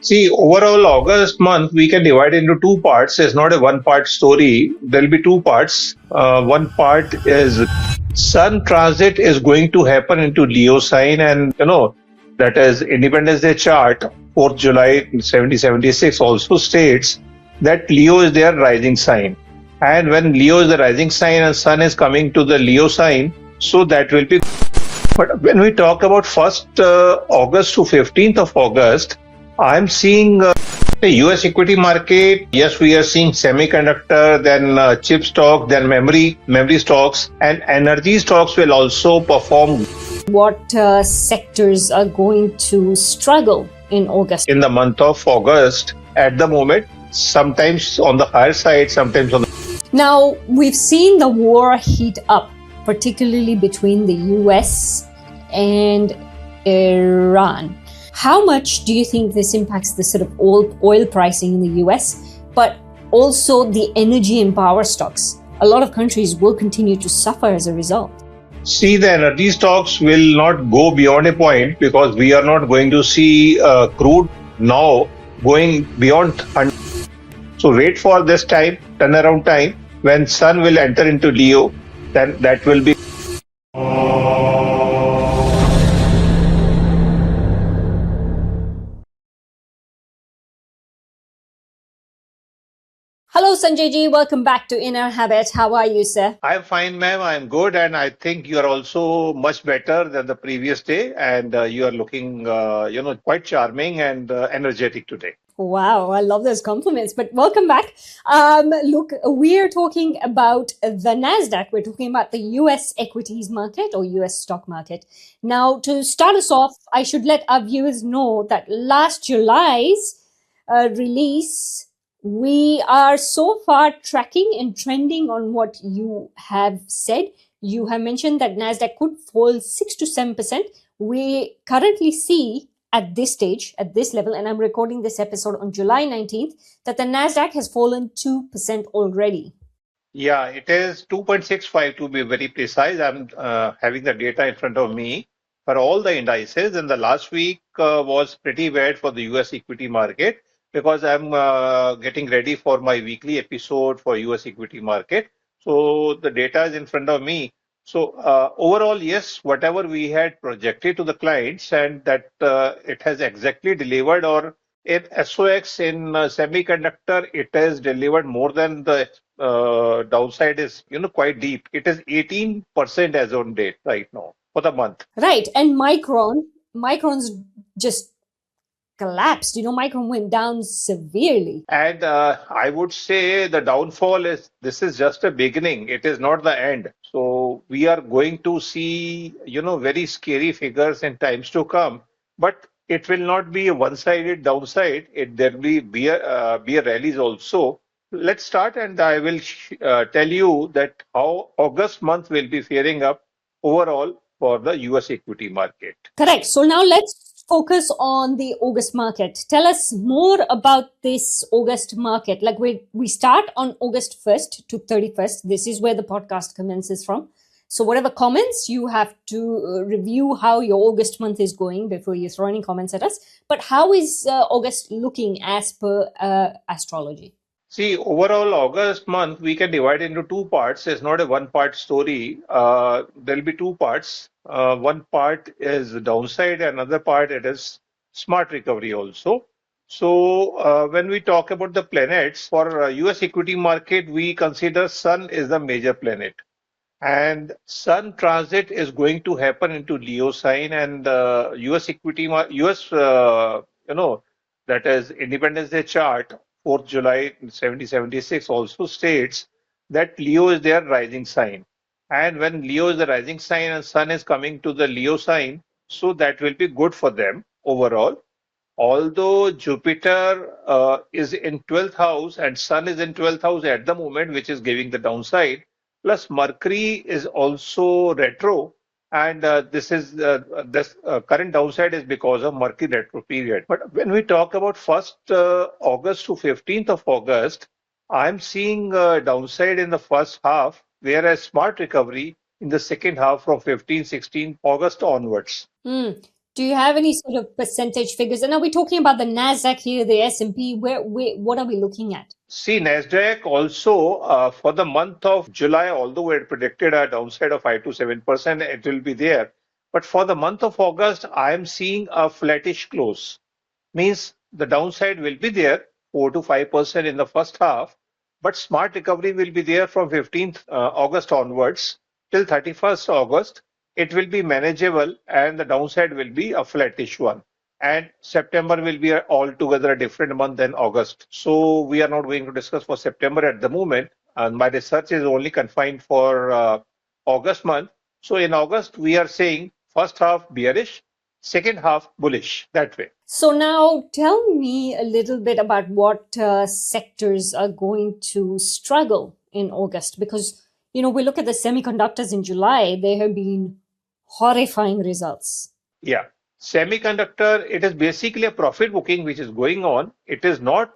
See, overall, August month we can divide into two parts. It's not a one-part story. There'll be two parts. One part is Sun transit is going to happen into Leo sign, and that is Independence Day chart, 4th July 1776 also states that Leo is their rising sign. And when Leo is the rising sign and Sun is coming to the Leo sign, so that will be. But when we talk about 1st August to 15th of August, I'm seeing the US equity market. Yes, we are seeing semiconductor, then chip stock, then memory stocks, and energy stocks will also perform. What sectors are going to struggle in August? In the month of August, at the moment, sometimes on the higher side, sometimes on the. Now, we've seen the war heat up, particularly between the US and Iran. How much do you think this impacts the sort of oil pricing in the US, but also the energy and power stocks? A lot of countries will continue to suffer as a result. See, the energy stocks will not go beyond a point because we are not going to see crude now going beyond 100. So wait for this time, turnaround time, when Sun will enter into Leo, then that will be. Hello Sanjay ji, welcome back to Inner Habit. How are you, sir? I'm fine, ma'am. I'm good, and I think you are also much better than the previous day, and you are looking, quite charming and energetic today. Wow, I love those compliments, but welcome back. Look, we're talking about the NASDAQ. We're talking about the US equities market or US stock market. Now, to start us off, I should let our viewers know that last July's release, we are so far tracking and trending on what you have said. You have mentioned that NASDAQ could fall 6 to 7%. We currently see at this stage, at this level, and I'm recording this episode on July 19th, that the NASDAQ has fallen 2% already. Yeah, it is 2.65 to be very precise. I'm having the data in front of me for all the indices, and the last week was pretty bad for the US equity market because I'm getting ready for my weekly episode for US equity market. So the data is in front of me. So overall, yes, whatever we had projected to the clients and that it has exactly delivered, or in SOX in semiconductor, it has delivered more than the downside is, quite deep. It is 18% as on date right now for the month. Right. And Micron's just collapsed. Micron went down severely. And I would say the downfall this is just a beginning. It is not the end. So we are going to see, very scary figures in times to come. But it will not be a one-sided downside. There will be a rallies also. Let's start, and I will tell you that how August month will be faring up overall for the US equity market. Correct. So now let's focus on the August market. Tell us more about this August market. Like we start on August 1st to 31st. This is where the podcast commences from. So whatever comments, you have to review how your August month is going before you throw any comments at us. But how is August looking as per astrology? See, overall, August month we can divide into two parts. It's not a one-part story. There'll be two parts. One part is the downside, another part it is smart recovery also. So when we talk about the planets for US equity market, we consider Sun is the major planet, and Sun transit is going to happen into Leo sign, and US equity US that is Independence Day chart, 4th July 1776 also states that Leo is their rising sign. And when Leo is the rising sign and Sun is coming to the Leo sign, so that will be good for them overall. Although Jupiter is in 12th house and Sun is in 12th house at the moment, which is giving the downside, plus Mercury is also retro, and this current downside is because of Mercury retro period. But when we talk about 1st August to 15th of August, I'm seeing downside in the first half, whereas smart recovery in the second half from 15, 16 August onwards. To Do you have any sort of percentage figures? And are we talking about the NASDAQ here, the S&P? What are we looking at? See, NASDAQ also for the month of July, although it predicted a downside of 5 to 7%, it will be there. But for the month of August, I am seeing a flattish close. Means the downside will be there, 4 to 5% in the first half, but smart recovery will be there from 15th August onwards till 31st August. It will be manageable and the downside will be a flattish one. And September will be altogether a different month than August. So we are not going to discuss for September at the moment. And my research is only confined for August month. So in August, we are saying first half bearish, second half bullish that way. So now tell me a little bit about what sectors are going to struggle in August, because, we look at the semiconductors in July, there have been horrifying results. Yeah. Semiconductor, it is basically a profit booking which is going on. It is not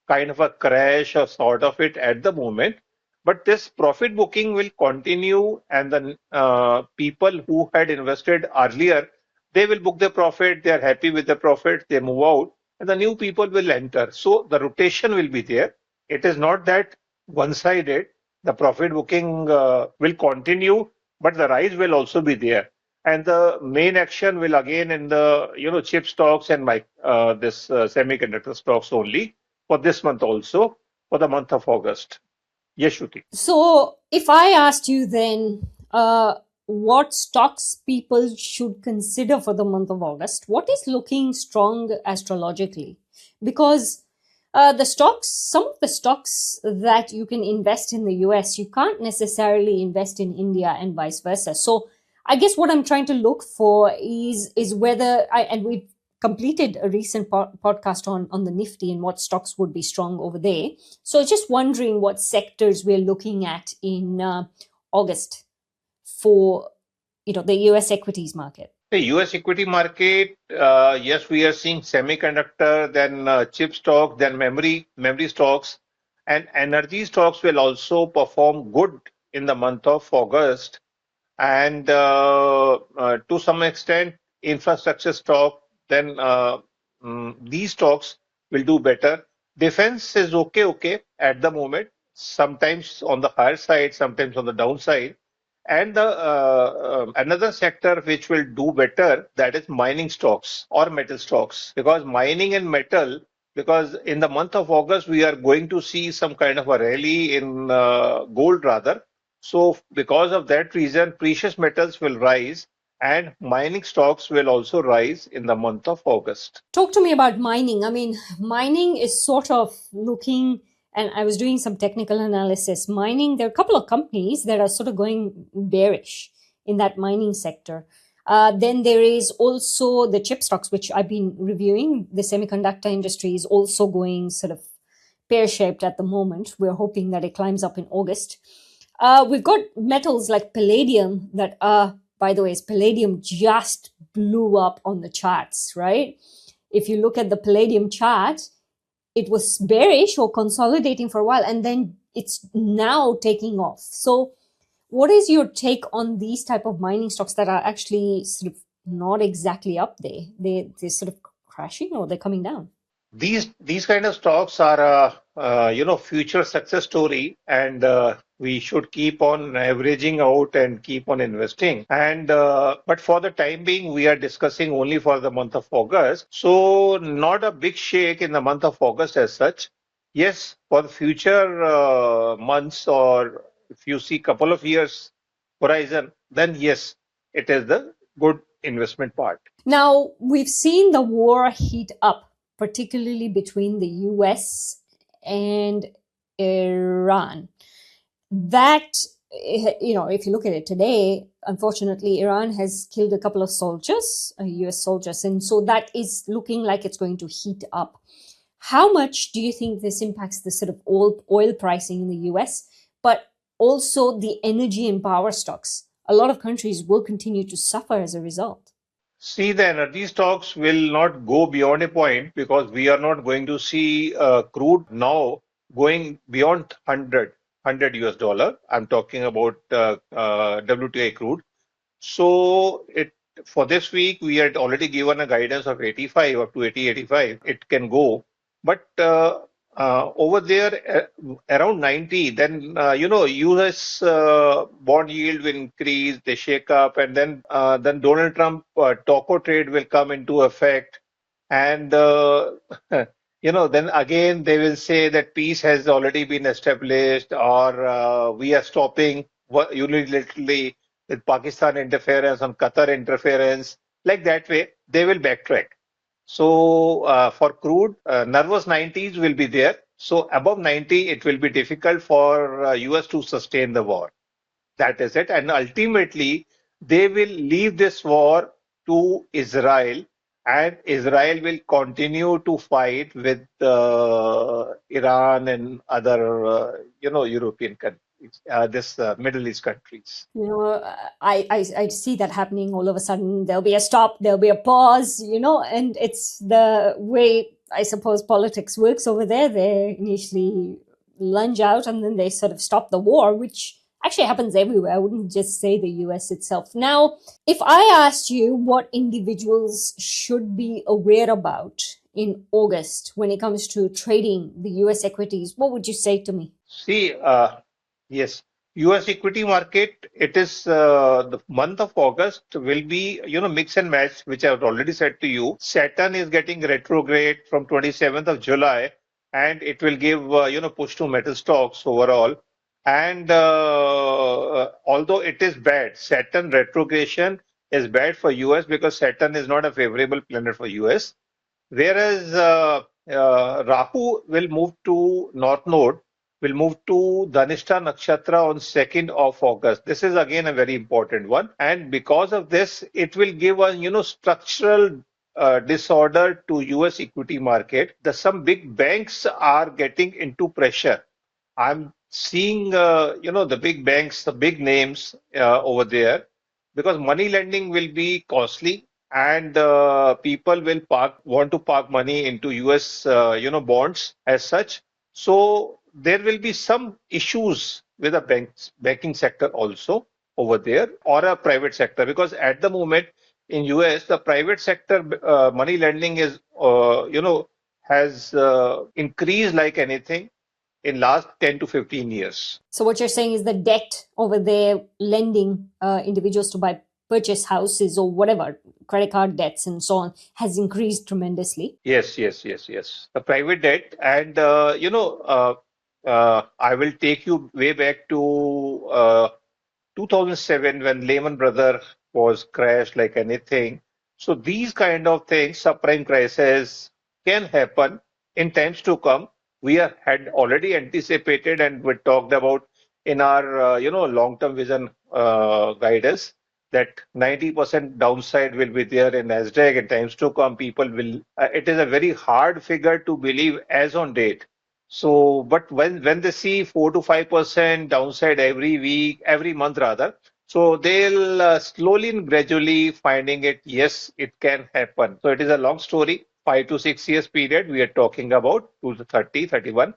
kind of a crash or sort of it at the moment, but this profit booking will continue, and the people who had invested earlier, they will book the profit, they are happy with the profit, they move out, and the new people will enter. So the rotation will be there. It is not that one-sided. The profit booking will continue, but the rise will also be there. And the main action will again in the chip stocks and this semiconductor stocks only for this month also, for the month of August. Yes, Shruti. So if I asked you then what stocks people should consider for the month of August, what is looking strong astrologically? Because some of the stocks that you can invest in the US, you can't necessarily invest in India and vice versa. So I guess what I'm trying to look for is whether and we completed a recent podcast on the Nifty and what stocks would be strong over there. So just wondering what sectors we're looking at in August for the US equities market. The US equity market, yes, we are seeing semiconductor, then chip stocks, then memory stocks, and energy stocks will also perform good in the month of August. And to some extent, infrastructure stock, then these stocks will do better. Defense is okay at the moment, sometimes on the higher side, sometimes on the downside. And the another sector which will do better, that is mining stocks or metal stocks, because mining and metal, because in the month of August we are going to see some kind of a rally in gold rather. So because of that reason, precious metals will rise and mining stocks will also rise in the month of August. Talk to me about mining. I mean, mining is sort of looking, and I was doing some technical analysis. Mining, there are a couple of companies that are sort of going bearish in that mining sector. Then there is also the chip stocks, which I've been reviewing. The semiconductor industry is also going sort of pear-shaped at the moment. We're hoping that it climbs up in August. We've got metals like palladium that are, by the way, palladium just blew up on the charts, right? If you look at the palladium chart, it was bearish or consolidating for a while, and then it's now taking off. So what is your take on these type of mining stocks that are actually sort of not exactly up there? They're sort of crashing, or they're coming down? These kind of stocks are future success story, and we should keep on averaging out and keep on investing. And but for the time being, we are discussing only for the month of August. So not a big shake in the month of August as such. Yes, for the future months, or if you see couple of years horizon, then yes, it is the good investment part. Now, we've seen the war heat up, particularly between the US and Iran. That, if you look at it today, unfortunately, Iran has killed a couple of soldiers, US soldiers, and so that is looking like it's going to heat up. How much do you think this impacts the sort of oil pricing in the US, but also the energy and power stocks? A lot of countries will continue to suffer as a result. See, the energy stocks will not go beyond a point, because we are not going to see crude now going beyond 100 US dollar. I'm talking about WTI crude. So it for this week, we had already given a guidance of 85 up to 80, 85. It can go. But over there, around 90, then, US bond yield will increase, they shake up, and then Donald Trump taco trade will come into effect. And, then again, they will say that peace has already been established, or we are stopping unilaterally with Pakistan interference on Qatar interference. Like that way, they will backtrack. So for crude, nervous 90s will be there. So above 90, it will be difficult for US to sustain the war. That is it. And ultimately, they will leave this war to Israel, and Israel will continue to fight with Iran and other, European countries, this Middle East countries. I see that happening all of a sudden. There'll be a stop, there'll be a pause, and it's the way I suppose politics works over there. They initially lunge out and then they sort of stop the war, which actually happens everywhere. I wouldn't just say the US itself. Now, if I asked you what individuals should be aware about in August when it comes to trading the US equities, what would you say to me? See, yes, US equity market, it is the month of August will be, mix and match, which I've already said to you. Saturn is getting retrograde from 27th of July, and it will give, push to metal stocks overall. And although it is bad, Saturn retrogression is bad for US because Saturn is not a favorable planet for US. Whereas Rahu will move to North Node, will move to Dhanishta Nakshatra on 2nd of August. This is again a very important one. And because of this, it will give a, structural disorder to US equity market. Some big banks are getting into pressure. I'm seeing, the big banks, the big names over there, because money lending will be costly, and people will want to park money into US, bonds as such. So there will be some issues with the banking sector also over there, or a private sector, because at the moment in US, the private sector money lending is, has increased like anything in last 10 to 15 years. So what you're saying is the debt over there lending individuals to buy purchase houses or whatever, credit card debts and so on, has increased tremendously. Yes, yes, yes, yes. The private debt, and I will take you way back to 2007 when Lehman Brothers was crashed like anything. So these kind of things, subprime crisis, can happen in times to come. Had already anticipated, and we talked about in our long-term vision guidance, that 90% downside will be there in NASDAQ in times to come. People will. It is a very hard figure to believe as on date. So, but when they see 4 to 5% downside every week, every month rather, so they'll slowly and gradually finding it. Yes, it can happen. So it is a long story, 5 to 6 years period we are talking about, to the 30, 31.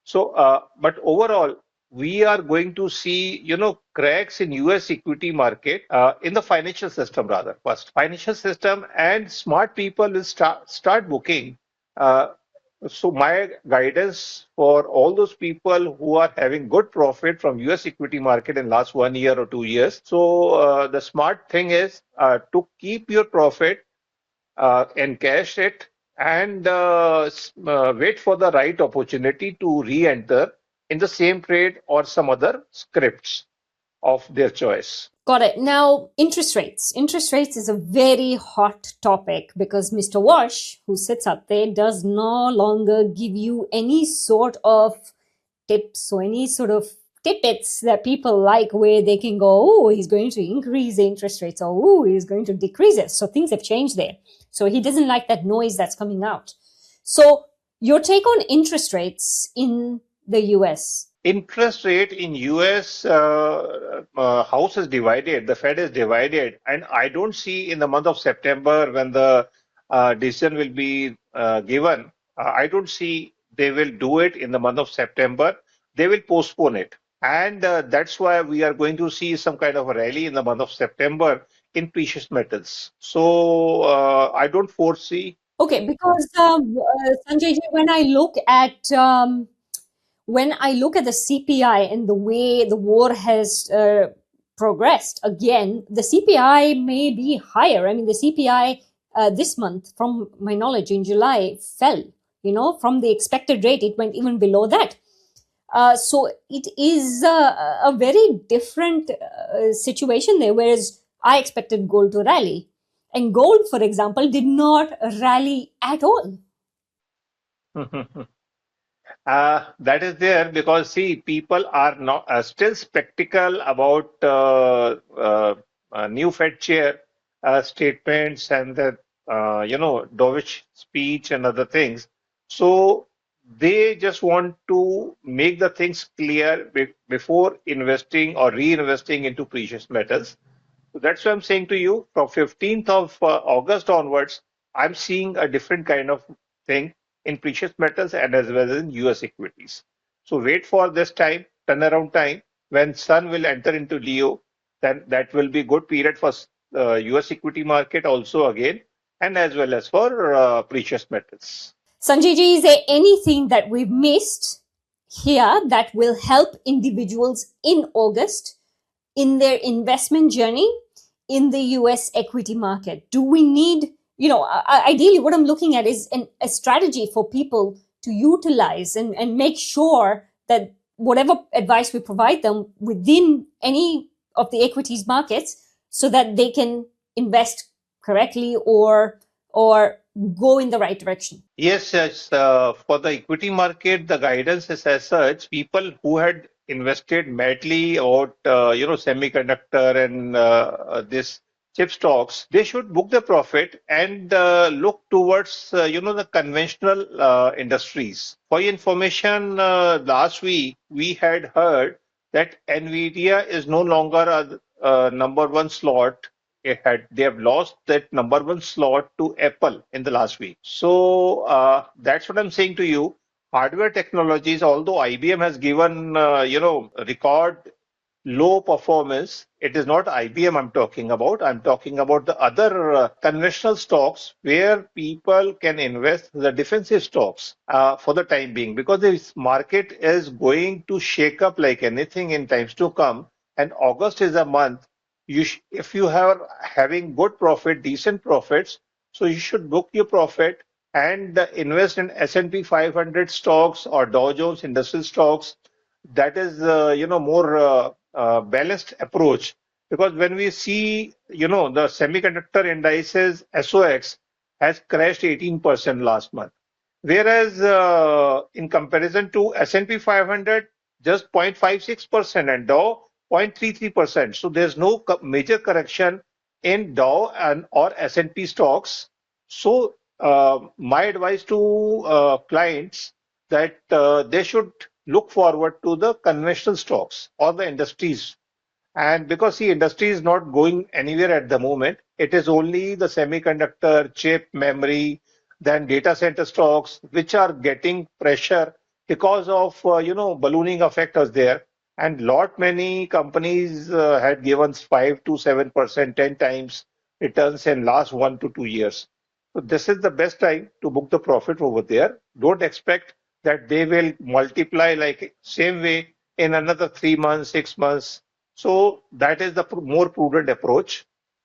So, but overall, we are going to see, cracks in US equity market, in the financial system rather. First, financial system and smart people will start booking. Uh, so my guidance for all those people who are having good profit from US equity market in last 1 year or 2 years. So the smart thing is to keep your profit, encash it, and wait for the right opportunity to re-enter in the same trade or some other scripts of their choice. Got it. Now, interest rates. Interest rates is a very hot topic because Mr. Wash, who sits up there, does no longer give you any sort of tips or any sort of tidbits that people like where they can go, oh, he's going to increase the interest rates, or oh, he's going to decrease it. So things have changed there. So he doesn't like that noise that's coming out. So your take on interest rates in the US? Interest rate in US, House is divided, the Fed is divided, and I don't see in the month of September when the decision will be given. I don't see they will do it in the month of September. They will postpone it, and that's why we are going to see some kind of a rally in the month of September in precious metals. So I don't foresee. Okay, because Sanjay ji, when I look at the CPI and the way the war has progressed, again, the CPI may be higher. I mean, the CPI this month, from my knowledge, in July fell. From the expected rate, it went even below that. So it is a very different situation there, whereas I expected gold to rally. And gold, for example, did not rally at all. That is there because see, people are not still skeptical about new Fed chair statements and the dovish speech and other things. So they just want to make the things clear before investing or reinvesting into precious metals. So that's why I'm saying to you, from 15th of August onwards, I'm seeing a different kind of thing in precious metals and as well as in US equities. So wait for this time, turnaround time, when Sun will enter into Leo, then that will be good period for US equity market also again, and as well as for precious metals. Sanjay ji, is there anything that we've missed here that will help individuals in August in their investment journey in the US equity market? Do we need, ideally, what I'm looking at is a strategy for people to utilize and make sure that whatever advice we provide them within any of the equities markets, so that they can invest correctly or go in the right direction. Yes, yes. For the equity market, the guidance is as such, people who had invested madly out, semiconductor and this chip stocks, they should book the profit and look towards, the conventional industries. For your information, last week we had heard that Nvidia is no longer a number one slot. They have lost that number one slot to Apple in the last week. So that's what I'm saying to you. Hardware technologies, although IBM has given record low performance, it is not IBM I'm talking about. I'm talking about the other conventional stocks where people can invest the defensive stocks for the time being because this market is going to shake up like anything in times to come. And August is a month. If you are having good profit, decent profits, so you should book your profit and invest in S&P 500 stocks or Dow Jones industrial stocks. That is, more balanced approach because when we see, the semiconductor indices SOX has crashed 18% last month, whereas in comparison to S&P 500, just 0.56% and Dow 0.33%. So there's no major correction in Dow and or S&P stocks. So my advice to clients that they should look forward to the conventional stocks or the industries. And because the industry is not going anywhere at the moment, it is only the semiconductor, chip, memory, then data center stocks, which are getting pressure because of, ballooning effect was there. And lot many companies had given 5 to 7%, 10 times returns in last 1 to 2 years. So this is the best time to book the profit over there. Don't expect that they will multiply like same way in another 3 months, 6 months. So that is the more prudent approach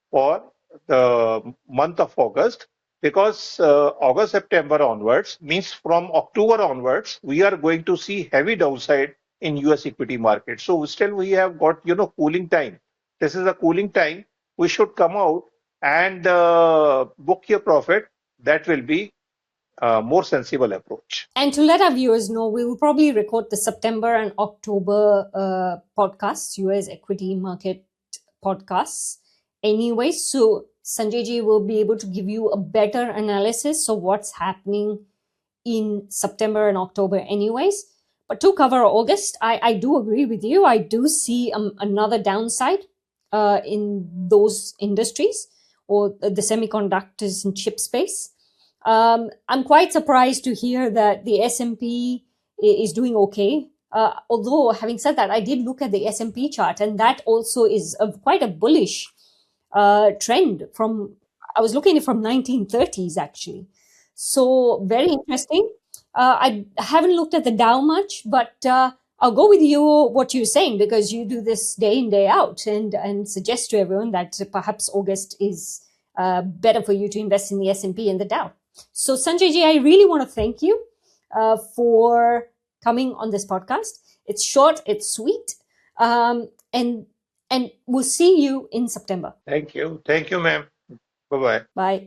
for the month of August because August, September onwards means from October onwards, we are going to see heavy downside in US equity market. So still we have got, cooling time. This is a cooling time. We should come out and book your profit. That will be a more sensible approach. And to let our viewers know, we will probably record the September and October podcasts, US equity market podcasts anyway. So Sanjay ji will be able to give you a better analysis of what's happening in September and October anyways. But to cover August, I do agree with you. I do see another downside in those industries or the semiconductors and chip space. I'm quite surprised to hear that the S&P is doing okay. Although having said that, I did look at the S&P chart, and that also is quite a bullish trend from, I was looking at it from 1930s actually. So very interesting. I haven't looked at the Dow much, but I'll go with you what you're saying, because you do this day in, day out, and suggest to everyone that perhaps August is better for you to invest in the S&P and the Dow. So Sanjay ji, I really want to thank you for coming on this podcast. It's short, it's sweet, and we'll see you in September. Thank you, ma'am. Bye bye. Bye.